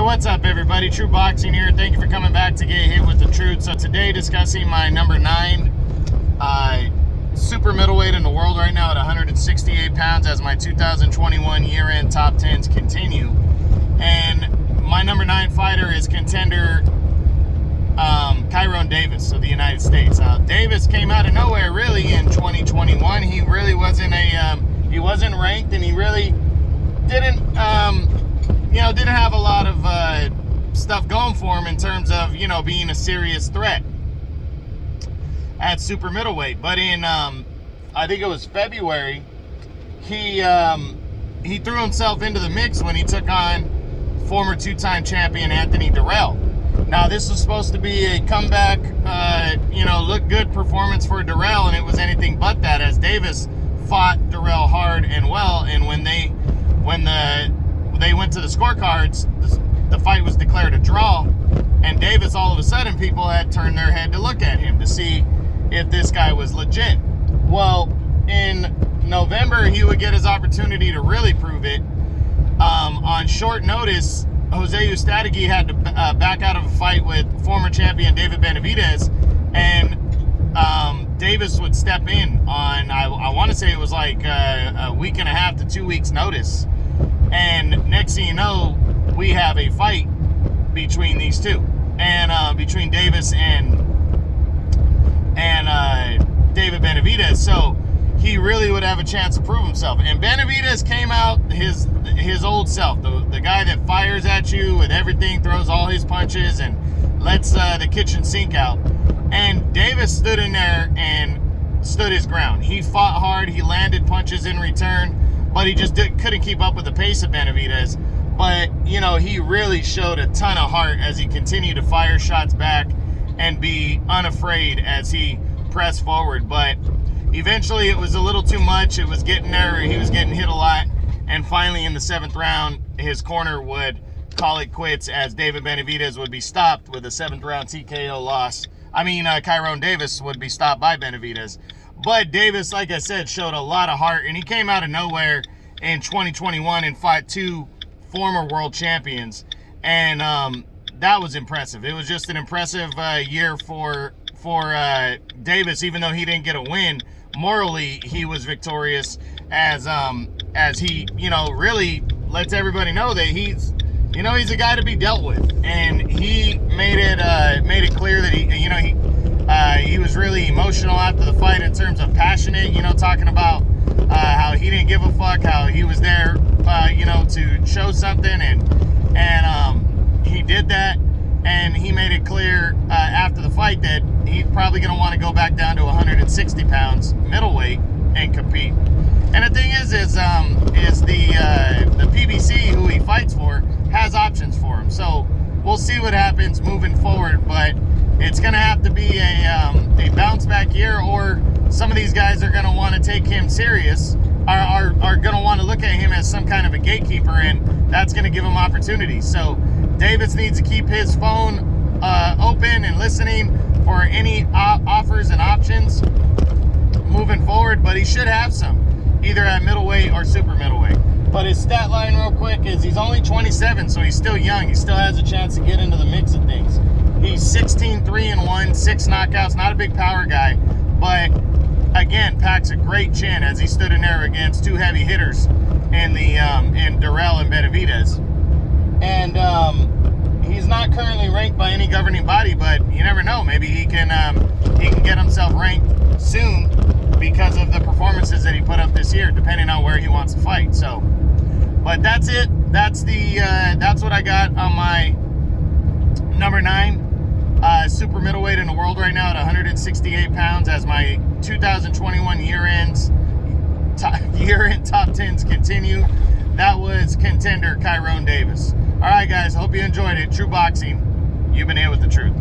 What's up, everybody? True Boxing here. Thank you for coming back to Get Hit with the Truth. So today, discussing my number 9 super middleweight in the world right now at 168 pounds as my 2021 year-end top 10s continue. And my number 9 fighter is contender Kyrone Davis of the United States. Davis came out of nowhere really in 2021. He really wasn't he wasn't ranked, and he really didn't didn't have a lot of stuff going for him in terms of, being a serious threat at super middleweight. But in, I think it was February, he threw himself into the mix when he took on former 2-time champion Anthony Dirrell. Now, this was supposed to be a comeback, look good performance for Dirrell, and it was anything but that, as Davis fought Dirrell hard and well. And when they went to the scorecards, the fight was declared a draw, and Davis, all of a sudden, people had turned their head to look at him to see if this guy was legit. Well, in November, he would get his opportunity to really prove it. On short notice, Jose Ustadegui had to back out of a fight with former champion David Benavidez, and Davis would step in on, I want to say it was like a week and a half to 2 weeks notice. And next thing you know, we have a fight between these two, and between Davis and David Benavidez. So he really would have a chance to prove himself. And Benavidez came out his old self, the guy that fires at you with everything, throws all his punches, and lets the kitchen sink out. And Davis stood in there and stood his ground. He fought hard. He landed punches in return, but he just couldn't keep up with the pace of Benavidez. But, he really showed a ton of heart as he continued to fire shots back and be unafraid as he pressed forward. But eventually it was a little too much. It was getting there. He was getting hit a lot. And finally, in the 7th round, his corner would call it quits, as David Benavidez would be stopped with a 7th round TKO loss. Kyrone Davis would be stopped by Benavidez. But Davis, like I said, showed a lot of heart, and he came out of nowhere in 2021 and fought 2 former world champions, and that was impressive. It was just an impressive year for Davis. Even though he didn't get a win, morally he was victorious, as he really lets everybody know that he's a guy to be dealt with. And he made it clear that he was really emotional after the fight in terms of passionate, talking about how he didn't give a fuck, how he was there, to show something, and he did that. And he made it clear after the fight that he's probably going to want to go back down to 160 pounds middleweight and compete. And the thing is the PBC, who he fights for, has options for him. So we'll see what happens moving forward, but it's going to have to be a bounce back year, or some of these guys are going to want to take him serious, are going to want to look at him as some kind of a gatekeeper, and that's going to give him opportunities. So Davis needs to keep his phone open and listening for any offers and options moving forward, but he should have some, either at middleweight or super middleweight. But his stat line real quick is he's only 27, so he's still young. He still has a chance to get into the mix of things. He's 16-3-1, 6 knockouts, not a big power guy, but again, packs a great chin as he stood in there against 2 heavy hitters in Dirrell and Benavidez. And he's not currently ranked by any governing body, but you never know. Maybe he can get himself ranked soon because of the performances that he put up this year, depending on where he wants to fight. So, but that's it. That's what I got on my number 9 super middleweight in the world right now at 168 pounds as my 2021 year-end top 10s continue. That was contender Kyrone Davis. All right, guys, hope you enjoyed it. True Boxing, you've been here with the truth.